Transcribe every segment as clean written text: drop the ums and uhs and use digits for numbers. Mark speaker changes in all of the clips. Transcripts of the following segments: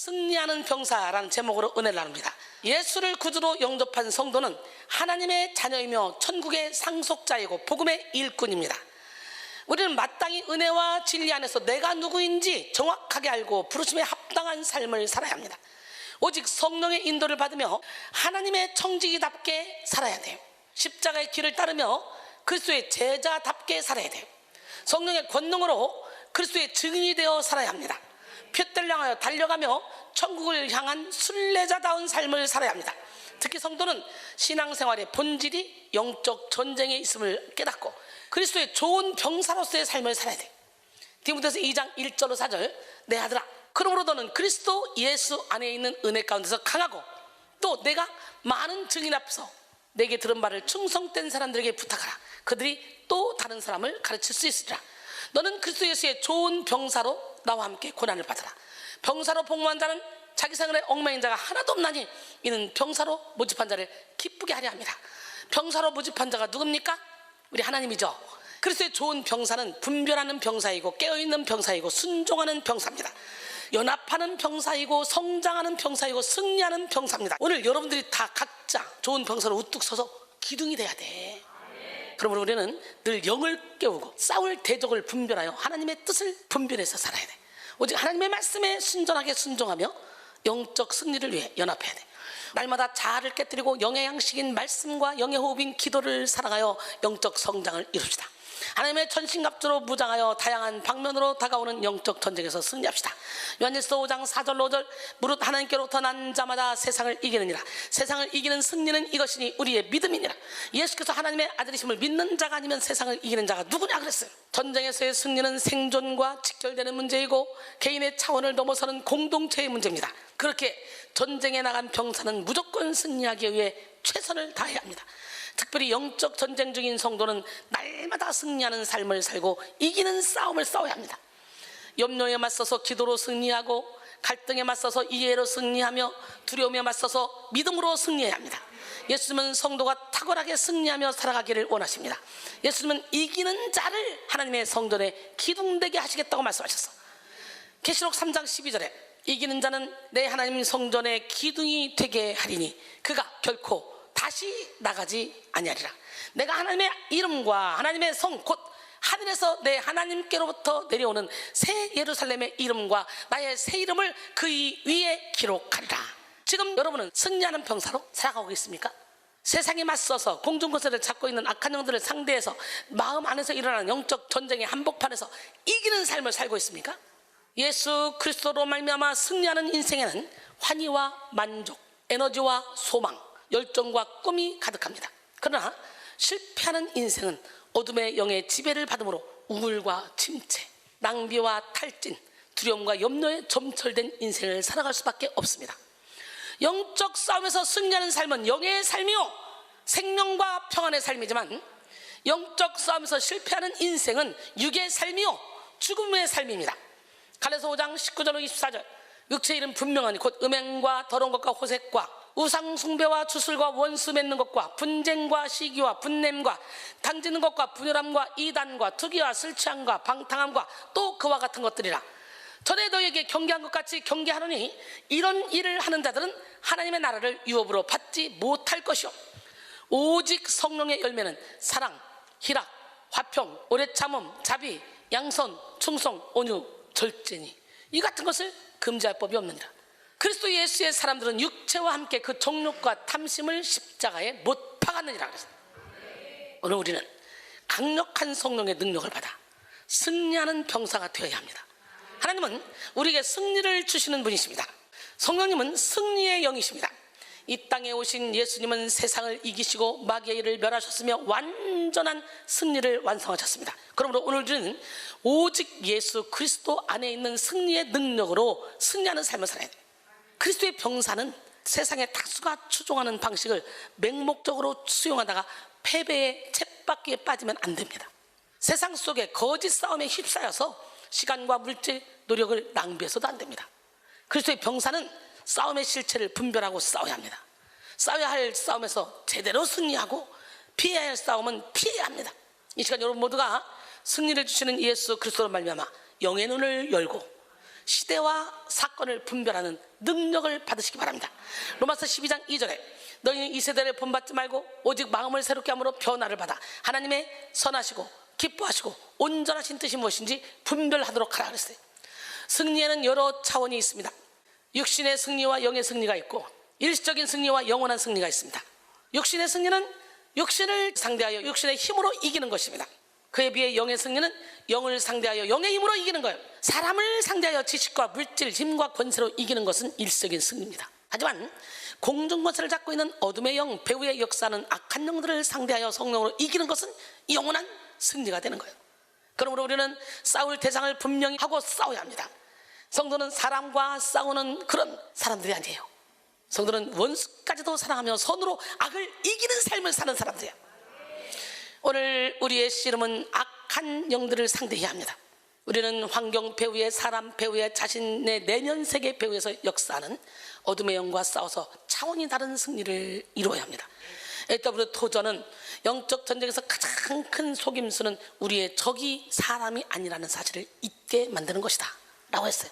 Speaker 1: 승리하는 병사라는 제목으로 은혜를 나눕니다. 예수를 구주로 영접한 성도는 하나님의 자녀이며 천국의 상속자이고 복음의 일꾼입니다. 우리는 마땅히 은혜와 진리 안에서 내가 누구인지 정확하게 알고 부르심에 합당한 삶을 살아야 합니다. 오직 성령의 인도를 받으며 하나님의 청지기답게 살아야 돼요. 십자가의 길을 따르며 그리스도의 제자답게 살아야 돼요. 성령의 권능으로 그리스도의 증인이 되어 살아야 합니다. 표대를 향하여 달려가며 천국을 향한 순례자다운 삶을 살아야 합니다. 특히 성도는 신앙생활의 본질이 영적 전쟁에 있음을 깨닫고 그리스도의 좋은 병사로서의 삶을 살아야 돼요. 디모데후서 2장 1절로 4절, 내 아들아, 그러므로 너는 그리스도 예수 안에 있는 은혜 가운데서 강하고 또 내가 많은 증인 앞에서 내게 들은 말을 충성된 사람들에게 부탁하라. 그들이 또 다른 사람을 가르칠 수 있으리라. 너는 그리스도 예수의 좋은 병사로 나와 함께 고난을 받으라. 병사로 복무한 자는 자기 생활에 얽매인 자가 하나도 없나니 이는 병사로 모집한 자를 기쁘게 하려 합니다. 병사로 모집한 자가 누굽니까? 우리 하나님이죠. 그리스도의 좋은 병사는 분별하는 병사이고 깨어있는 병사이고 순종하는 병사입니다. 연합하는 병사이고 성장하는 병사이고 승리하는 병사입니다. 오늘 여러분들이 다 각자 좋은 병사로 우뚝 서서 기둥이 돼야 돼. 그러므로 우리는 늘 영을 깨우고 싸울 대적을 분별하여 하나님의 뜻을 분별해서 살아야 돼. 오직 하나님의 말씀에 순전하게 순종하며 영적 승리를 위해 연합해야 돼. 날마다 자아를 깨뜨리고 영의 양식인 말씀과 영의 호흡인 기도를 사랑하여 영적 성장을 이룹시다. 하나님의 전신갑주로 무장하여 다양한 방면으로 다가오는 영적 전쟁에서 승리합시다. 요한일서 5장 4절로 5절, 무릇 하나님께로부터 난 자마다 세상을 이기느니라. 세상을 이기는 승리는 이것이니 우리의 믿음이니라. 예수께서 하나님의 아들이심을 믿는 자가 아니면 세상을 이기는 자가 누구냐 그랬어요. 전쟁에서의 승리는 생존과 직결되는 문제이고 개인의 차원을 넘어서는 공동체의 문제입니다. 그렇게 전쟁에 나간 병사는 무조건 승리하기 위해 최선을 다해야 합니다. 특별히 영적 전쟁 중인 성도는 날마다 승리하는 삶을 살고 이기는 싸움을 싸워야 합니다. 염려에 맞서서 기도로 승리하고 갈등에 맞서서 이해로 승리하며 두려움에 맞서서 믿음으로 승리해야 합니다. 예수님은 성도가 탁월하게 승리하며 살아가기를 원하십니다. 예수님은 이기는 자를 하나님의 성전에 기둥되게 하시겠다고 말씀하셨어. 계시록 3장 12절에 이기는 자는 내 하나님 성전의 기둥이 되게 하리니 그가 결코 다시 나가지 아니하리라. 내가 하나님의 이름과 하나님의 성 곧 하늘에서 내 하나님께로부터 내려오는 새 예루살렘의 이름과 나의 새 이름을 그 위에 기록하리라. 지금 여러분은 승리하는 병사로 살아가고 있습니까? 세상에 맞서서 공중권세를 잡고 있는 악한 영들을 상대해서 마음 안에서 일어나는 영적 전쟁의 한복판에서 이기는 삶을 살고 있습니까? 예수 그리스도로 말미암아 승리하는 인생에는 환희와 만족, 에너지와 소망, 열정과 꿈이 가득합니다. 그러나 실패하는 인생은 어둠의 영의 지배를 받음으로 우울과 침체, 낭비와 탈진, 두려움과 염려에 점철된 인생을 살아갈 수밖에 없습니다. 영적 싸움에서 승리하는 삶은 영의 삶이요 생명과 평안의 삶이지만 영적 싸움에서 실패하는 인생은 육의 삶이요 죽음의 삶입니다. 갈라디아서 5장 19절로 24절, 육체의 일은 분명하니 곧 음행과 더러운 것과 호색과 우상 숭배와 주술과 원수 맺는 것과 분쟁과 시기와 분냄과 당지는 것과 분열함과 이단과 투기와 술취함과 방탕함과 또 그와 같은 것들이라. 전에 너에게 경계한 것 같이 경계하노니 이런 일을 하는 자들은 하나님의 나라를 유업으로 받지 못할 것이요 오직 성령의 열매는 사랑, 희락, 화평, 오래 참음, 자비, 양선, 충성, 온유, 절제니 이 같은 것을 금지할 법이 없느니라. 그리스도 예수의 사람들은 육체와 함께 그 정욕과 탐심을 십자가에 못 박았느니라 그랬어요. 오늘 우리는 강력한 성령의 능력을 받아 승리하는 병사가 되어야 합니다. 하나님은 우리에게 승리를 주시는 분이십니다. 성령님은 승리의 영이십니다. 이 땅에 오신 예수님은 세상을 이기시고 마귀의 일을 멸하셨으며 완전한 승리를 완성하셨습니다. 그러므로 오늘 우리는 오직 예수 그리스도 안에 있는 승리의 능력으로 승리하는 삶을 살아야 돼요. 그리스도의 병사는 세상의 다수가 추종하는 방식을 맹목적으로 수용하다가 패배의 쳇바퀴에 빠지면 안 됩니다. 세상 속에 거짓 싸움에 휩싸여서 시간과 물질, 노력을 낭비해서도 안 됩니다. 그리스도의 병사는 싸움의 실체를 분별하고 싸워야 합니다. 싸워야 할 싸움에서 제대로 승리하고 피해야 할 싸움은 피해야 합니다. 이 시간 여러분 모두가 승리를 주시는 예수 그리스도로 말미암아 영의 눈을 열고 시대와 사건을 분별하는 능력을 받으시기 바랍니다. 로마서 12장 2절에 너희는 이 세대를 본받지 말고 오직 마음을 새롭게 함으로 변화를 받아 하나님의 선하시고 기뻐하시고 온전하신 뜻이 무엇인지 분별하도록 하라 그랬어요. 승리에는 여러 차원이 있습니다. 육신의 승리와 영의 승리가 있고 일시적인 승리와 영원한 승리가 있습니다. 육신의 승리는 육신을 상대하여 육신의 힘으로 이기는 것입니다. 그에 비해 영의 승리는 영을 상대하여 영의 힘으로 이기는 거예요. 사람을 상대하여 지식과 물질, 힘과 권세로 이기는 것은 일시적인 승리입니다. 하지만 공중권세를 잡고 있는 어둠의 영, 배후의 역사는 악한 영들을 상대하여 성령으로 이기는 것은 영원한 승리가 되는 거예요. 그러므로 우리는 싸울 대상을 분명히 하고 싸워야 합니다. 성도는 사람과 싸우는 그런 사람들이 아니에요. 성도는 원수까지도 사랑하며 선으로 악을 이기는 삶을 사는 사람들이야. 오늘 우리의 씨름은 악한 영들을 상대해야 합니다. 우리는 환경 배후에 사람 배후에 자신의 내면 세계 배후에서 역사하는 어둠의 영과 싸워서 차원이 다른 승리를 이루어야 합니다. A.W. 토저는 영적 전쟁에서 가장 큰 속임수는 우리의 적이 사람이 아니라는 사실을 잊게 만드는 것이다 라고 했어요.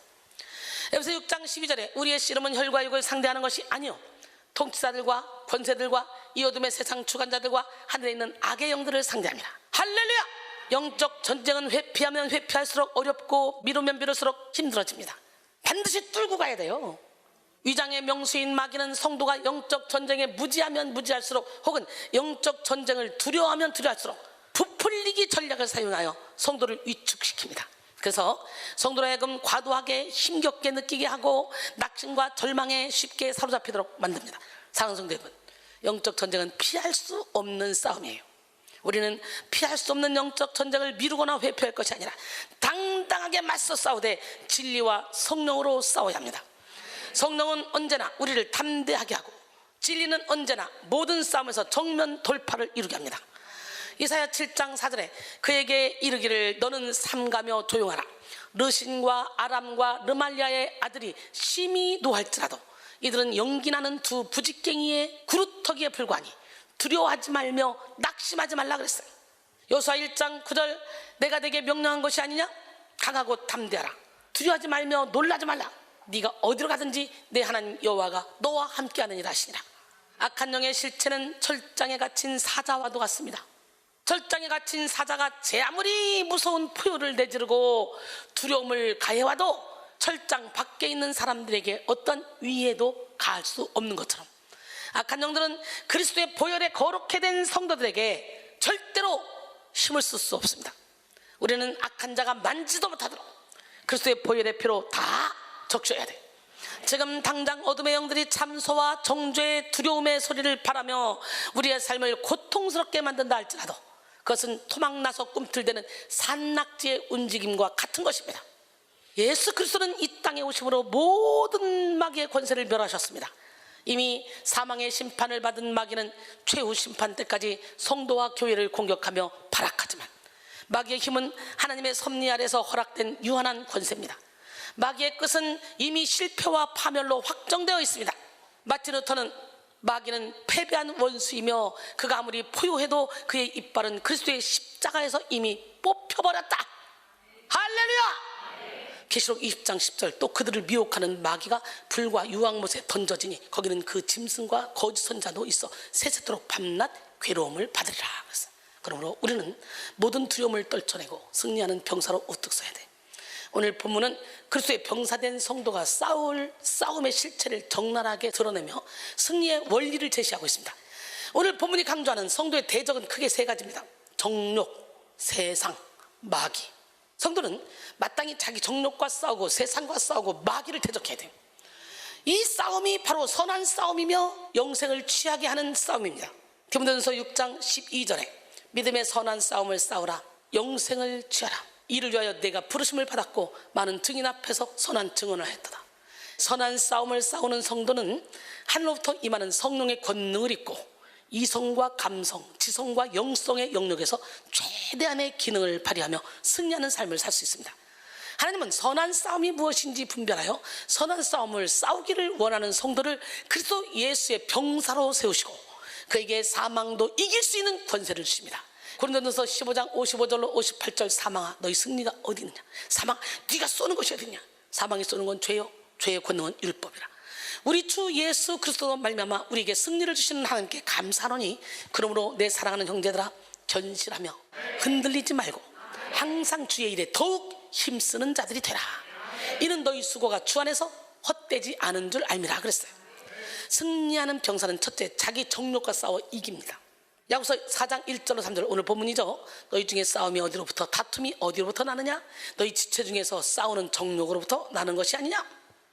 Speaker 1: 에베소 6장 12절에 우리의 씨름은 혈과 육을 상대하는 것이 아니요 통치자들과 권세들과 이 어둠의 세상 주관자들과 하늘에 있는 악의 영들을 상대합니다. 할렐루야! 영적 전쟁은 회피하면 회피할수록 어렵고 미루면 미룰수록 힘들어집니다. 반드시 뚫고 가야 돼요. 위장의 명수인 마귀는 성도가 영적 전쟁에 무지하면 무지할수록 혹은 영적 전쟁을 두려워하면 두려워할수록 부풀리기 전략을 사용하여 성도를 위축시킵니다. 그래서 성도로 하여금 과도하게 힘겹게 느끼게 하고 낙심과 절망에 쉽게 사로잡히도록 만듭니다. 사랑하는 성도 여러분, 영적 전쟁은 피할 수 없는 싸움이에요. 우리는 피할 수 없는 영적 전쟁을 미루거나 회피할 것이 아니라 당당하게 맞서 싸우되 진리와 성령으로 싸워야 합니다. 성령은 언제나 우리를 담대하게 하고 진리는 언제나 모든 싸움에서 정면 돌파를 이루게 합니다. 이사야 7장 4절에 그에게 이르기를 너는 삼가며 조용하라. 르신과 아람과 르말리아의 아들이 심히 노할지라도 이들은 연기나는 두 부직갱이의 구루터기에 불과하니 두려워하지 말며 낙심하지 말라 그랬어요. 여호수아 1장 9절 내가 네게 명령한 것이 아니냐? 강하고 담대하라. 두려워하지 말며 놀라지 말라. 네가 어디로 가든지 내 하나님 여호와가 너와 함께하느니라 하시니라. 악한 영의 실체는 철장에 갇힌 사자와도 같습니다. 철장에 갇힌 사자가 제 아무리 무서운 포효를 내지르고 두려움을 가해와도 철장 밖에 있는 사람들에게 어떤 위해도 가할 수 없는 것처럼 악한 영들은 그리스도의 보혈에 거룩해 된 성도들에게 절대로 힘을 쓸 수 없습니다. 우리는 악한 자가 만지도 못하도록 그리스도의 보혈의 피로 다 적셔야 돼. 지금 당장 어둠의 영들이 참소와 정죄의 두려움의 소리를 바라며 우리의 삶을 고통스럽게 만든다 할지라도 그것은 토막나서 꿈틀대는 산낙지의 움직임과 같은 것입니다. 예수 그리스도는 이 땅에 오심으로 모든 마귀의 권세를 멸하셨습니다. 이미 사망의 심판을 받은 마귀는 최후 심판 때까지 성도와 교회를 공격하며 발악하지만 마귀의 힘은 하나님의 섭리 아래서 허락된 유한한 권세입니다. 마귀의 끝은 이미 실패와 파멸로 확정되어 있습니다. 마틴 루터는 마귀는 패배한 원수이며 그가 아무리 포효해도 그의 이빨은 그리스도의 십자가에서 이미 뽑혀버렸다. 할렐루야! 계시록 20장 10절 또 그들을 미혹하는 마귀가 불과 유황못에 던져지니 거기는 그 짐승과 거짓 선자도 있어 세세토록 밤낮 괴로움을 받으리라. 그러므로 우리는 모든 두려움을 떨쳐내고 승리하는 병사로 우뚝 서야 돼. 오늘 본문은 그리스도의 병사된 성도가 싸울 싸움의 실체를 적나라하게 드러내며 승리의 원리를 제시하고 있습니다. 오늘 본문이 강조하는 성도의 대적은 크게 세 가지입니다. 정욕, 세상, 마귀. 성도는 마땅히 자기 정욕과 싸우고 세상과 싸우고 마귀를 대적해야 돼요. 이 싸움이 바로 선한 싸움이며 영생을 취하게 하는 싸움입니다. 디모데전서 6장 12절에 믿음의 선한 싸움을 싸우라. 영생을 취하라. 이를 위하여 내가 부르심을 받았고 많은 증인 앞에서 선한 증언을 했다. 선한 싸움을 싸우는 성도는 하늘로부터 임하는 성령의 권능을 입고 이성과 감성, 지성과 영성의 영역에서 최대한의 기능을 발휘하며 승리하는 삶을 살 수 있습니다. 하나님은 선한 싸움이 무엇인지 분별하여 선한 싸움을 싸우기를 원하는 성도를 그리스도 예수의 병사로 세우시고 그에게 사망도 이길 수 있는 권세를 주십니다. 고린도전서 15장 55절로 58절 사망아 너희 승리가 어디 있느냐? 사망 네가 쏘는 것이 어디 있냐? 사망이 쏘는 건 죄요, 죄의 권능은 율법이라. 우리 주 예수 그리스도로 말미암아 우리에게 승리를 주시는 하나님께 감사하노니, 그러므로 내 사랑하는 형제들아, 견실하며 흔들리지 말고 항상 주의 일에 더욱 힘쓰는 자들이 되라. 이는 너희 수고가 주 안에서 헛되지 않은 줄 알미라 그랬어요. 승리하는 병사는 첫째, 자기 정욕과 싸워 이깁니다. 야고보서 4장 1절로 3절, 오늘 본문이죠. 너희 중에 싸움이 어디로부터, 다툼이 어디로부터 나느냐? 너희 지체 중에서 싸우는 정욕으로부터 나는 것이 아니냐?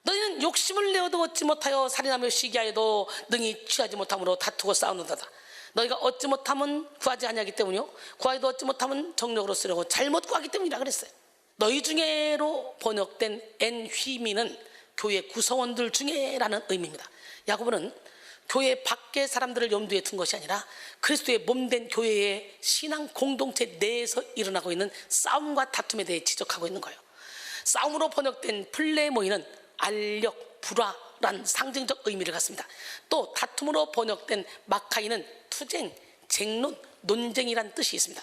Speaker 1: 너희는 욕심을 내어도 얻지 못하여 살인하며 시기하여도 능히 취하지 못함으로 다투고 싸우는도다. 너희가 얻지 못하면 구하지 아니하기 때문이요, 구하여도 얻지 못하면 정욕으로 쓰려고 잘못 구하기 때문이라 그랬어요. 너희 중에로 번역된 엔휘미는 교회 구성원들 중에라는 의미입니다. 야고보는 교회 밖의 사람들을 염두에 둔 것이 아니라 그리스도의 몸된 교회의 신앙 공동체 내에서 일어나고 있는 싸움과 다툼에 대해 지적하고 있는 거예요. 싸움으로 번역된 플레모이는 알력, 불화란 상징적 의미를 갖습니다. 또 다툼으로 번역된 마카이는 투쟁, 쟁론, 논쟁이란 뜻이 있습니다.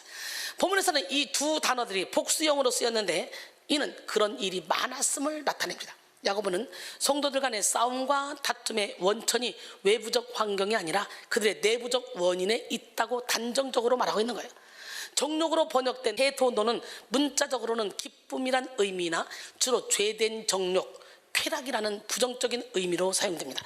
Speaker 1: 본문에서는 이 두 단어들이 복수형으로 쓰였는데, 이는 그런 일이 많았음을 나타냅니다. 야고보는 성도들 간의 싸움과 다툼의 원천이 외부적 환경이 아니라 그들의 내부적 원인에 있다고 단정적으로 말하고 있는 거예요. 정욕으로 번역된 헤도노는 문자적으로는 기쁨이란 의미나 주로 죄된 정욕, 쾌락이라는 부정적인 의미로 사용됩니다.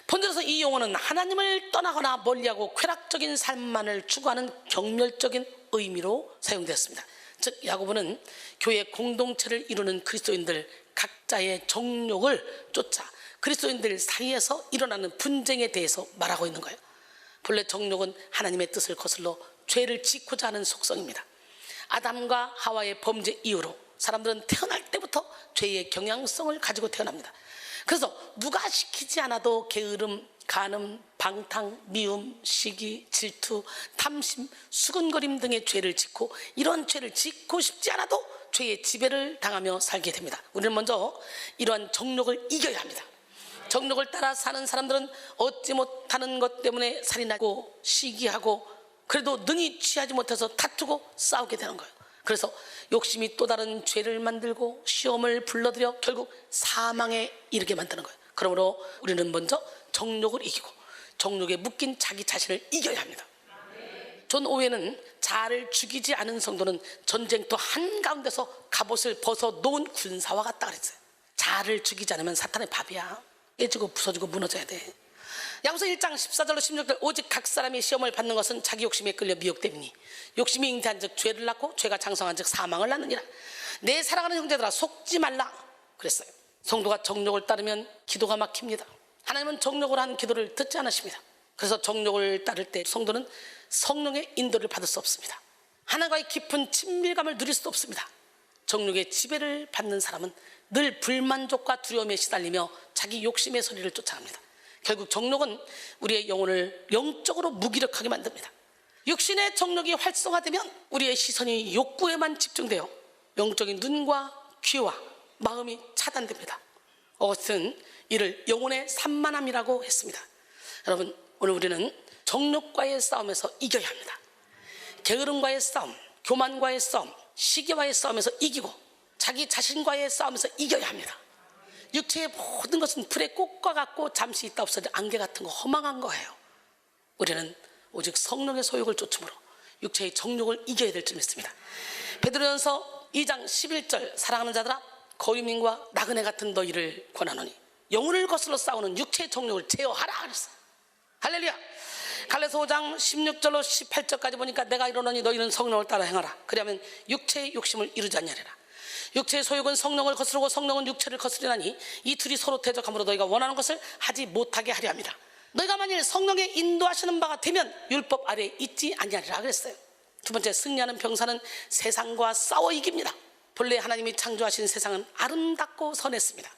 Speaker 1: 본절에서 이 용어는 하나님을 떠나거나 멀리하고 쾌락적인 삶만을 추구하는 경멸적인 의미로 사용되었습니다. 즉 야고보는 교회 공동체를 이루는 그리스도인들 각자의 정욕을 쫓아 그리스도인들 사이에서 일어나는 분쟁에 대해서 말하고 있는 거예요. 본래 정욕은 하나님의 뜻을 거슬러 죄를 짓고자 하는 속성입니다. 아담과 하와의 범죄 이후로 사람들은 태어날 때부터 죄의 경향성을 가지고 태어납니다. 그래서 누가 시키지 않아도 게으름, 간음, 방탕, 미움, 시기, 질투, 탐심, 수근거림 등의 죄를 짓고, 이런 죄를 짓고 싶지 않아도 죄의 지배를 당하며 살게 됩니다. 우리는 먼저 이러한 정욕을 이겨야 합니다. 정욕을 따라 사는 사람들은 얻지 못하는 것 때문에 살인하고 시기하고, 그래도 능히 취하지 못해서 다투고 싸우게 되는 거예요. 그래서 욕심이 또 다른 죄를 만들고 시험을 불러들여 결국 사망에 이르게 만드는 거예요. 그러므로 우리는 먼저 정욕을 이기고 정욕에 묶인 자기 자신을 이겨야 합니다. 존 오웬은 자아를 죽이지 않은 성도는 전쟁터 한가운데서 갑옷을 벗어 놓은 군사와 같다 그랬어요. 자아를 죽이지 않으면 사탄의 밥이야. 깨지고 부서지고 무너져야 돼. 야고보서 1장 14절로 16절, 오직 각 사람이 시험을 받는 것은 자기 욕심에 끌려 미혹됨이니 욕심이 잉태한 즉 죄를 낳고 죄가 장성한 즉 사망을 낳느니라. 내 사랑하는 형제들아, 속지 말라 그랬어요. 성도가 정욕을 따르면 기도가 막힙니다. 하나님은 정욕을 하는 기도를 듣지 않으십니다. 그래서 정욕을 따를 때 성도는 성령의 인도를 받을 수 없습니다. 하나님과의 깊은 친밀감을 누릴 수도 없습니다. 정욕의 지배를 받는 사람은 늘 불만족과 두려움에 시달리며 자기 욕심의 소리를 쫓아갑니다. 결국 정욕은 우리의 영혼을 영적으로 무기력하게 만듭니다. 육신의 정욕이 활성화되면 우리의 시선이 욕구에만 집중되어 영적인 눈과 귀와 마음이 차단됩니다. 어거스틴은 이를 영혼의 산만함이라고 했습니다. 여러분, 오늘 우리는 정욕과의 싸움에서 이겨야 합니다. 게으름과의 싸움, 교만과의 싸움, 시기와의 싸움에서 이기고 자기 자신과의 싸움에서 이겨야 합니다. 육체의 모든 것은 불의 꽃과 같고 잠시 있다 없어질 안개 같은 거, 허망한 거예요. 우리는 오직 성령의 소욕을 쫓음으로 육체의 정욕을 이겨야 될 줄 믿습니다. 베드로전서 2장 11절, 사랑하는 자들아, 거류민과 나그네 같은 너희를 권하노니 영혼을 거슬러 싸우는 육체의 정욕을 제어하라 그랬어요. 할렐루야. 갈라디아서 5장 16절로 18절까지 보니까 내가 이르노니 너희는 성령을 따라 행하라. 그리하면 육체의 욕심을 이루지 않냐리라. 육체의 소욕은 성령을 거스르고 성령은 육체를 거스리나니 이 둘이 서로 대적함으로 너희가 원하는 것을 하지 못하게 하려 합니다. 너희가 만일 성령의 인도하시는 바가 되면 율법 아래에 있지 아니하리라 그랬어요. 두 번째, 승리하는 병사는 세상과 싸워 이깁니다. 본래 하나님이 창조하신 세상은 아름답고 선했습니다.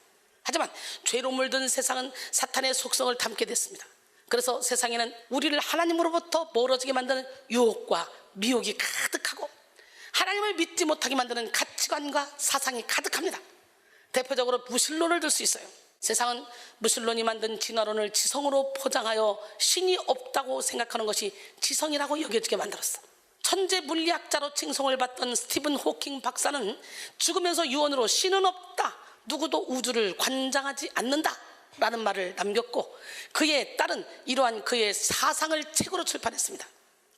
Speaker 1: 하지만 죄로 물든 세상은 사탄의 속성을 담게 됐습니다. 그래서 세상에는 우리를 하나님으로부터 멀어지게 만드는 유혹과 미혹이 가득하고 하나님을 믿지 못하게 만드는 가치관과 사상이 가득합니다. 대표적으로 무신론을 들 수 있어요. 세상은 무신론이 만든 진화론을 지성으로 포장하여 신이 없다고 생각하는 것이 지성이라고 여겨지게 만들었어. 천재 물리학자로 칭송을 받던 스티븐 호킹 박사는 죽으면서 유언으로 신은 없다, 누구도 우주를 관장하지 않는다 라는 말을 남겼고, 그에 따른 이러한 그의 사상을 책으로 출판했습니다.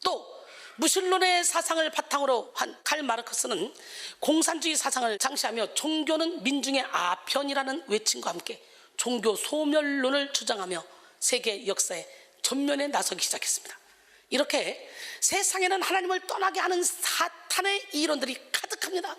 Speaker 1: 또 무신론의 사상을 바탕으로 한 칼 마르크스는 공산주의 사상을 장시하며 종교는 민중의 아편이라는 외침과 함께 종교 소멸론을 주장하며 세계 역사에 전면에 나서기 시작했습니다. 이렇게 세상에는 하나님을 떠나게 하는 사탄의 이론들이 가득합니다.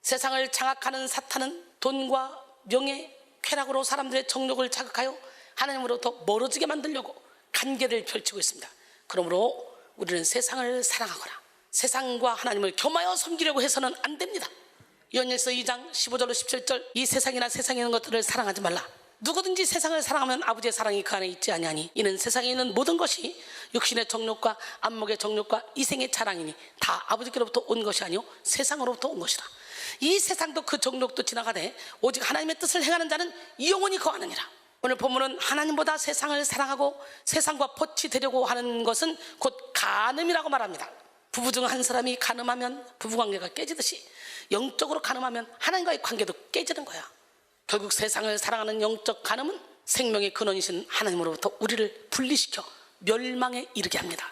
Speaker 1: 세상을 장악하는 사탄은 돈과 명예, 쾌락으로 사람들의 정욕을 자극하여 하나님으로부터 멀어지게 만들려고 간계를 펼치고 있습니다. 그러므로 우리는 세상을 사랑하거나 세상과 하나님을 겸하여 섬기려고 해서는 안 됩니다. 요한일서 2장 15절로 17절, 이 세상이나 세상에 있는 것들을 사랑하지 말라. 누구든지 세상을 사랑하면 아버지의 사랑이 그 안에 있지 아니하니 이는 세상에 있는 모든 것이 육신의 정욕과 안목의 정욕과 이생의 자랑이니 다 아버지께로부터 온 것이 아니요 세상으로부터 온 것이라. 이 세상도 그 정욕도 지나가되 오직 하나님의 뜻을 행하는 자는 영원히 거하느니라. 오늘 본문은 하나님보다 세상을 사랑하고 세상과 벗이 되려고 하는 것은 곧 간음이라고 말합니다. 부부 중 한 사람이 간음하면 부부관계가 깨지듯이 영적으로 간음하면 하나님과의 관계도 깨지는 거야. 결국 세상을 사랑하는 영적 간음은 생명의 근원이신 하나님으로부터 우리를 분리시켜 멸망에 이르게 합니다.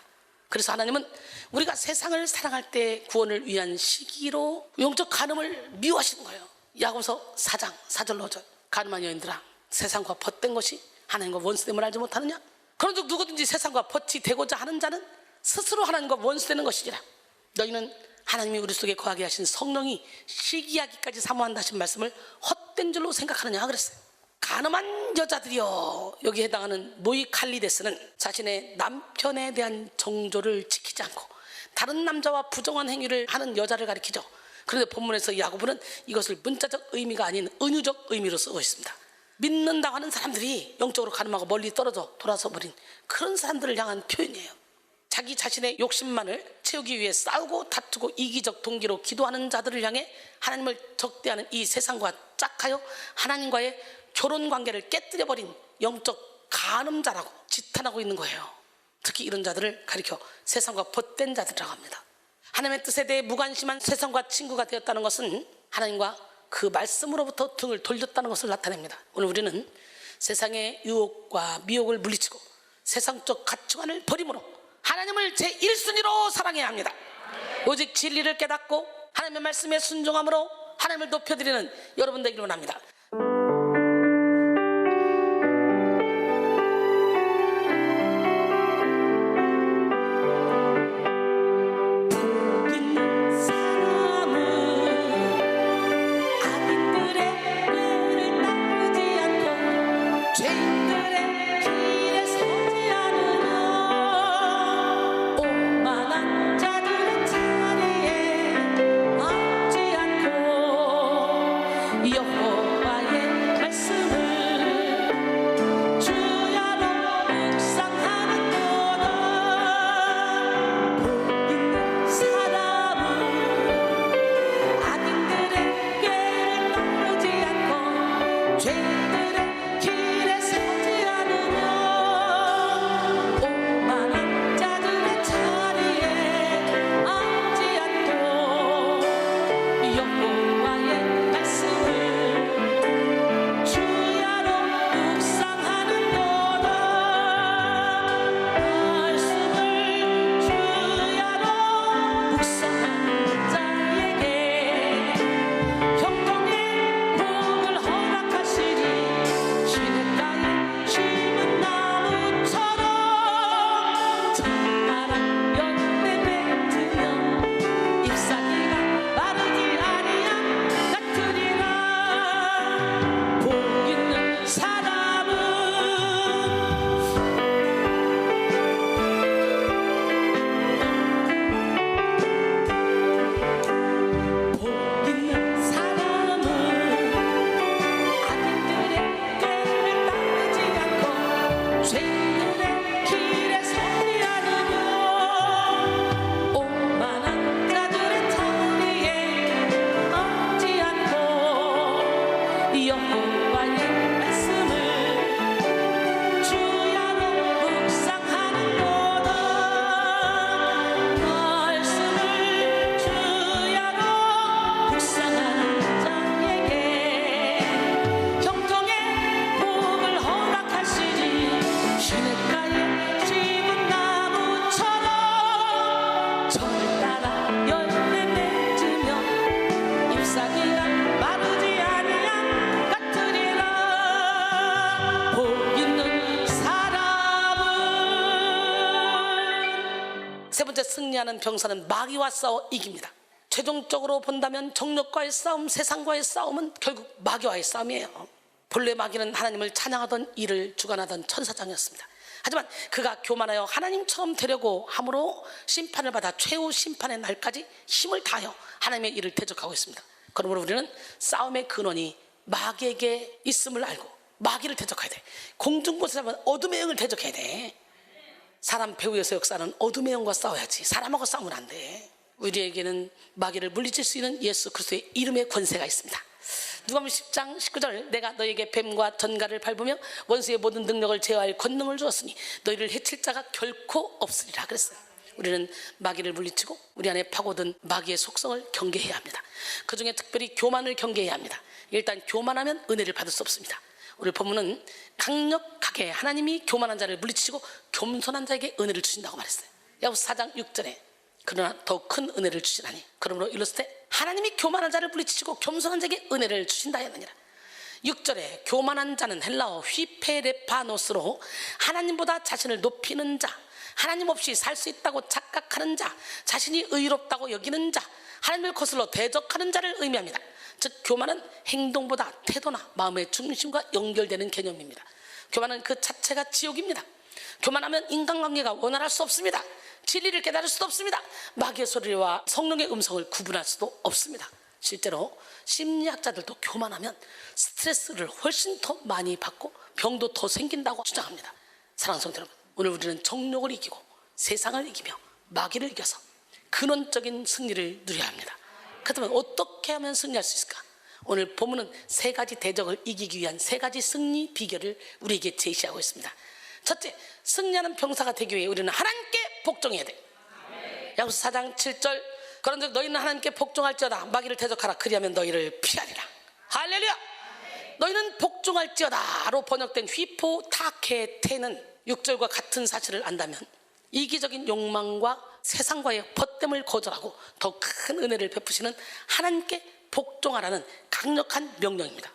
Speaker 1: 그래서 하나님은 우리가 세상을 사랑할 때 구원을 위한 시기로 영적 간음을 미워하시는 거예요. 야고보서 4장 4절로 5절, 간음한 여인들아 세상과 벗된 것이 하나님과 원수됨을 알지 못하느냐? 그런즉 누구든지 세상과 벗이 되고자 하는 자는 스스로 하나님과 원수되는 것이지라. 너희는 하나님이 우리 속에 거하게 하신 성령이 시기하기까지 사모한다 하신 말씀을 헛된 줄로 생각하느냐 그랬어요. 간음한 여자들이여, 여기에 해당하는 노이 칼리데스는 자신의 남편에 대한 정조를 지키지 않고 다른 남자와 부정한 행위를 하는 여자를 가리키죠. 그런데 본문에서 야고보는 이것을 문자적 의미가 아닌 은유적 의미로 쓰고 있습니다. 믿는다고 하는 사람들이 영적으로 간음하고 멀리 떨어져 돌아서 버린 그런 사람들을 향한 표현이에요. 자기 자신의 욕심만을 채우기 위해 싸우고 다투고 이기적 동기로 기도하는 자들을 향해 하나님을 적대하는 이 세상과 짝하여 하나님과의 결혼관계를 깨뜨려버린 영적 간음자라고 지탄하고 있는 거예요. 특히 이런 자들을 가리켜 세상과 벗된 자들이라고 합니다. 하나님의 뜻에 대해 무관심한 세상과 친구가 되었다는 것은 하나님과 그 말씀으로부터 등을 돌렸다는 것을 나타냅니다. 오늘 우리는 세상의 유혹과 미혹을 물리치고 세상적 가치관을 버림으로 하나님을 제1순위로 사랑해야 합니다. 오직 진리를 깨닫고 하나님의 말씀에 순종함으로 하나님을 높여드리는 여러분 되기를 원합니다. 여호와 그때 승리하는 병사는 마귀와 싸워 이깁니다. 최종적으로 본다면 정력과의 싸움, 세상과의 싸움은 결국 마귀와의 싸움이에요. 본래 마귀는 하나님을 찬양하던 일을 주관하던 천사장이었습니다. 하지만 그가 교만하여 하나님처럼 되려고 함으로 심판을 받아 최후 심판의 날까지 힘을 다하여 하나님의 일을 대적하고 있습니다. 그러므로 우리는 싸움의 근원이 마귀에게 있음을 알고 마귀를 대적해야 돼. 공중곳에서는 어둠의 영을 대적해야 돼. 사람 배후에서 역사는 어둠의 영과 싸워야지. 사람하고 싸우면 안 돼. 우리에게는 마귀를 물리칠 수 있는 예수 그리스도의 이름의 권세가 있습니다. 누가복음 10장 19절 내가 너에게 뱀과 전갈을 밟으며 원수의 모든 능력을 제어할 권능을 주었으니 너희를 해칠 자가 결코 없으리라 그랬어요. 우리는 마귀를 물리치고 우리 안에 파고든 마귀의 속성을 경계해야 합니다. 그중에 특별히 교만을 경계해야 합니다. 일단 교만하면 은혜를 받을 수 없습니다. 오늘 본문은 강력하게 하나님이 교만한 자를 물리치시고 겸손한 자에게 은혜를 주신다고 말했어요. 야고보서 4장 6절에 그러나 더 큰 은혜를 주시나니 그러므로 일렀을 때 하나님이 교만한 자를 물리치시고 겸손한 자에게 은혜를 주신다 했느니라. 6절에 교만한 자는 헬라어 휘페레파노스로 하나님보다 자신을 높이는 자, 하나님 없이 살 수 있다고 착각하는 자, 자신이 의롭다고 여기는 자, 하나님을 거슬러 대적하는 자를 의미합니다. 즉 교만은 행동보다 태도나 마음의 중심과 연결되는 개념입니다. 교만은 그 자체가 지옥입니다. 교만하면 인간관계가 원활할 수 없습니다. 진리를 깨달을 수도 없습니다. 마귀의 소리와 성령의 음성을 구분할 수도 없습니다. 실제로 심리학자들도 교만하면 스트레스를 훨씬 더 많이 받고 병도 더 생긴다고 주장합니다. 사랑하는 성도 여러분, 오늘 우리는 정욕을 이기고 세상을 이기며 마귀를 이겨서 근원적인 승리를 누려야 합니다. 그렇다면 어떻게 하면 승리할 수 있을까? 오늘 본문은 세 가지 대적을 이기기 위한 세 가지 승리 비결을 우리에게 제시하고 있습니다. 첫째, 승리하는 병사가 되기 위해 우리는 하나님께 복종해야 돼. 야고보서 4장 7절 그런즉 너희는 하나님께 복종할지어다 마귀를 대적하라 그리하면 너희를 피하리라. 할렐루야. 너희는 복종할지어다로 번역된 휘포타케테는 6절과 같은 사실을 안다면 이기적인 욕망과 세상과의 벗됨을 거절하고 더 큰 은혜를 베푸시는 하나님께 복종하라는 강력한 명령입니다.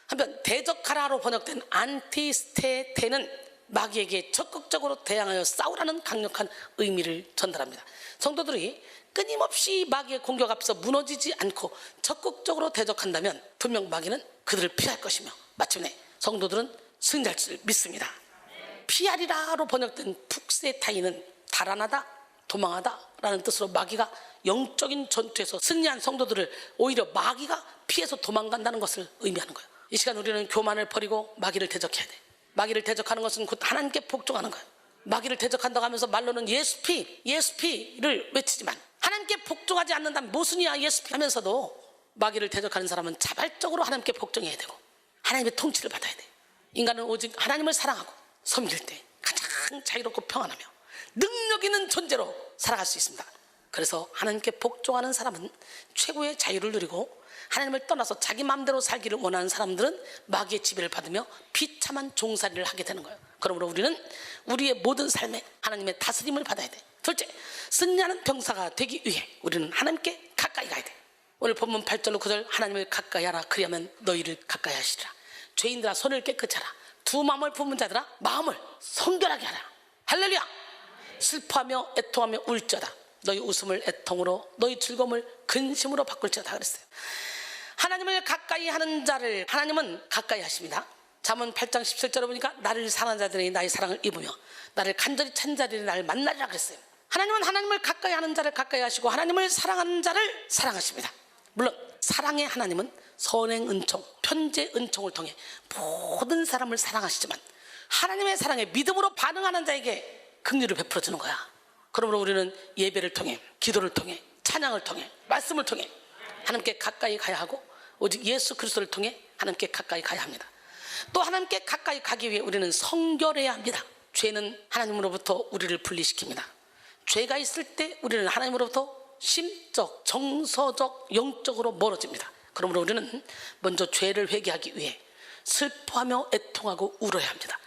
Speaker 1: 한편 대적하라로 번역된 안티스테테는 마귀에게 적극적으로 대항하여 싸우라는 강력한 의미를 전달합니다. 성도들이 끊임없이 마귀의 공격 앞에서 무너지지 않고 적극적으로 대적한다면 분명 마귀는 그들을 피할 것이며 마침내 성도들은 승리할 줄 믿습니다. 피하리라로 번역된 푹세타이는 달아나다, 도망하다 라는 뜻으로 마귀가 영적인 전투에서 승리한 성도들을 오히려 마귀가 피해서 도망간다는 것을 의미하는 거예요. 이 시간 우리는 교만을 버리고 마귀를 대적해야 돼. 마귀를 대적하는 것은 곧 하나님께 복종하는 거예요. 마귀를 대적한다고 하면서 말로는 예수피를 외치지만 하나님께 복종하지 않는다면 모순이야 예수피 하면서도 마귀를 대적하는 사람은 자발적으로 하나님께 복종해야 되고 하나님의 통치를 받아야 돼. 인간은 오직 하나님을 사랑하고 섬길 때 가장 자유롭고 평안하며 능력 있는 존재로 살아갈 수 있습니다. 그래서 하나님께 복종하는 사람은 최고의 자유를 누리고 하나님을 떠나서 자기 마음대로 살기를 원하는 사람들은 마귀의 지배를 받으며 비참한 종살이를 하게 되는 거예요. 그러므로 우리는 우리의 모든 삶에 하나님의 다스림을 받아야 돼. 둘째, 승리하는 병사가 되기 위해 우리는 하나님께 가까이 가야 돼. 오늘 본문 8절로 9절 하나님을 가까이 하라 그리하면 너희를 가까이 하시리라. 죄인들아 손을 깨끗이 하라. 두 마음을 품은 자들아 마음을 성결하게 하라. 할렐루야. 슬퍼하며 애통하며 울지어다. 너희 웃음을 애통으로 너희 즐거움을 근심으로 바꿀지어다 그랬어요. 하나님을 가까이 하는 자를 하나님은 가까이 하십니다. 잠언 8장 17절에 보니까 나를 사랑하는 자들이 나의 사랑을 입으며 나를 간절히 찾는 자들이 나를 만나리라 그랬어요. 하나님은 하나님을 가까이 하는 자를 가까이 하시고 하나님을 사랑하는 자를 사랑하십니다. 물론 사랑의 하나님은 선행 은총, 편재 은총을 통해 모든 사람을 사랑하시지만 하나님의 사랑에 믿음으로 반응하는 자에게 긍휼을 베풀어 주는 거야. 그러므로 우리는 예배를 통해, 기도를 통해, 찬양을 통해, 말씀을 통해 하나님께 가까이 가야 하고 오직 예수 그리스도를 통해 하나님께 가까이 가야 합니다. 또 하나님께 가까이 가기 위해 우리는 성결해야 합니다. 죄는 하나님으로부터 우리를 분리시킵니다. 죄가 있을 때 우리는 하나님으로부터 심적, 정서적, 영적으로 멀어집니다. 그러므로 우리는 먼저 죄를 회개하기 위해 슬퍼하며 애통하고 울어야 합니다.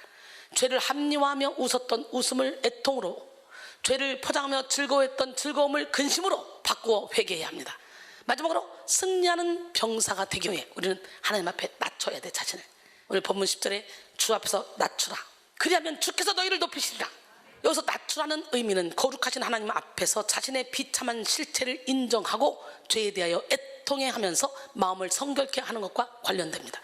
Speaker 1: 죄를 합리화하며 웃었던 웃음을 애통으로, 죄를 포장하며 즐거워했던 즐거움을 근심으로 바꾸어 회개해야 합니다. 마지막으로 승리하는 병사가 되기 위해 우리는 하나님 앞에 낮춰야 돼. 자신을. 오늘 본문 10절에 주 앞에서 낮추라 그리하면 주께서 너희를 높이시리라. 여기서 낮추라는 의미는 거룩하신 하나님 앞에서 자신의 비참한 실체를 인정하고 죄에 대하여 애통해하면서 마음을 성결케 하는 것과 관련됩니다.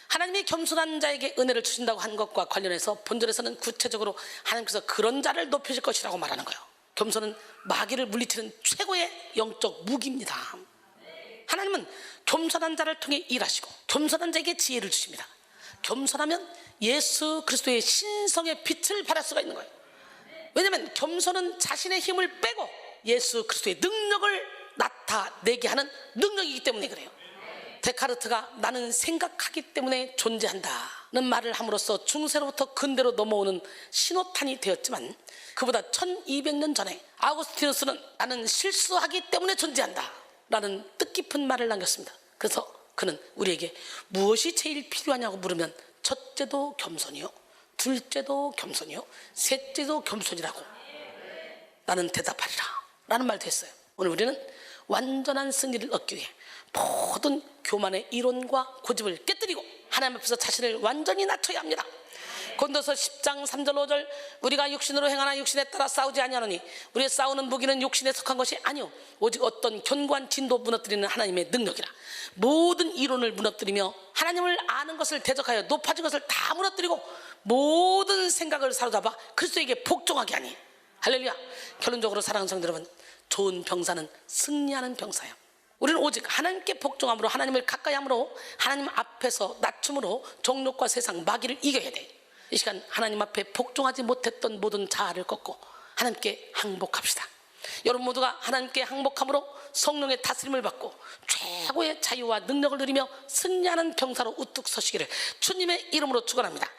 Speaker 1: 하나님이 겸손한 자에게 은혜를 주신다고 한 것과 관련해서 본절에서는 구체적으로 하나님께서 그런 자를 높이실 것이라고 말하는 거예요. 겸손은 마귀를 물리치는 최고의 영적 무기입니다. 하나님은 겸손한 자를 통해 일하시고 겸손한 자에게 지혜를 주십니다. 겸손하면 예수 그리스도의 신성의 빛을 발할 수가 있는 거예요. 왜냐하면 겸손은 자신의 힘을 빼고 예수 그리스도의 능력을 나타내게 하는 능력이기 때문에 그래요. 데카르트가 나는 생각하기 때문에 존재한다는 말을 함으로써 중세로부터 근대로 넘어오는 신호탄이 되었지만, 그보다 1200년 전에 아우구스티누스는 나는 실수하기 때문에 존재한다 라는 뜻깊은 말을 남겼습니다. 그래서 그는 우리에게 무엇이 제일 필요하냐고 물으면 첫째도 겸손이요, 둘째도 겸손이요, 셋째도 겸손이라고 나는 대답하리라 라는 말도 했어요. 오늘 우리는 완전한 승리를 얻기 위해 모든 교만의 이론과 고집을 깨뜨리고 하나님 앞에서 자신을 완전히 낮춰야 합니다. 고린도서 10장 3절 5절 우리가 육신으로 행하나 육신에 따라 싸우지 아니하노니 우리의 싸우는 무기는 육신에 속한 것이 아니요 오직 어떤 견고한 진도 무너뜨리는 하나님의 능력이라. 모든 이론을 무너뜨리며 하나님을 아는 것을 대적하여 높아진 것을 다 무너뜨리고 모든 생각을 사로잡아 그리스도에게 복종하게 하니. 할렐루야. 결론적으로 사랑하는 성도 여러분, 좋은 병사는 승리하는 병사예요. 우리는 오직 하나님께 복종함으로, 하나님을 가까이 함으로, 하나님 앞에서 낮춤으로 종력과 세상 마귀를 이겨야 돼. 이 시간 하나님 앞에 복종하지 못했던 모든 자아를 꺾고 하나님께 항복합시다. 여러분 모두가 하나님께 항복함으로 성령의 다스림을 받고 최고의 자유와 능력을 누리며 승리하는 병사로 우뚝 서시기를 주님의 이름으로 축원합니다.